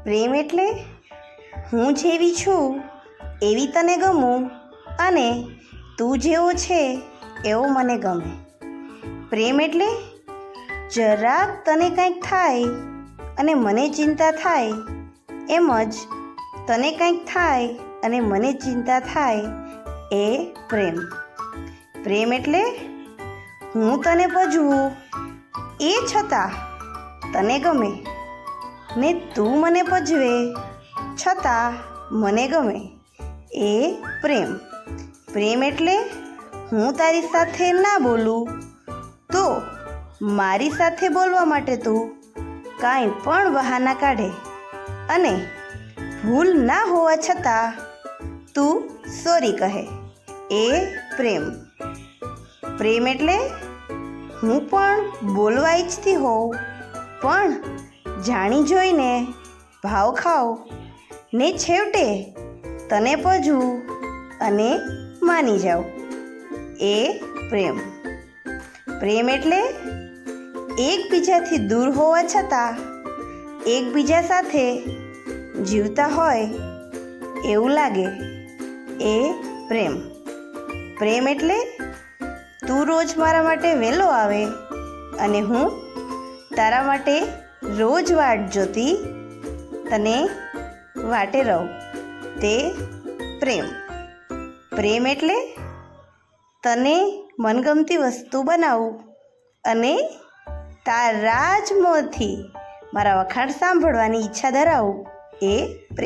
પ્રેમ એટલે હું જેવી છું એવી તને ગમું અને તું જેવો છે એવો મને ગમે. પ્રેમ એટલે જરાક તને કંઈક થાય અને મને ચિંતા થાય, એમ જ તને કંઈક થાય અને મને ચિંતા થાય, એ પ્રેમ. પ્રેમ એટલે હું તને ભજવું એ છતાં તને ગમે ને તું મને ભજવે છતાં મને ગમે, એ પ્રેમ. પ્રેમ એટલે હું તારી સાથે ના બોલું તો મારી સાથે બોલવા માટે તું કાંઈ પણ બહાના કાઢે અને ભૂલ ના હોવા છતાં તું સોરી કહે, એ પ્રેમ. પ્રેમ એટલે હું પણ બોલવા ઈચ્છતી હોઉં પણ જાણી જોઈને ભાવ ખાવ ને છેવટે તને ભજવું અને માની જાઉં, એ પ્રેમ. પ્રેમ એટલે એકબીજાથી દૂર હોવા છતાં એકબીજા સાથે જીવતા હોય એવું લાગે, એ પ્રેમ. પ્રેમ એટલે તું રોજ મારા માટે વહેલો આવે અને હું તારા માટે રોજ વાટ જોતી તને વાટે રહું, તે પ્રેમ. પ્રેમ એટલે તને મનગમતી વસ્તુ બનાવું અને તારા જ મોંથી મારા વખાણ સાંભળવાની ઈચ્છા ધરાવું, એ પ્રેમ.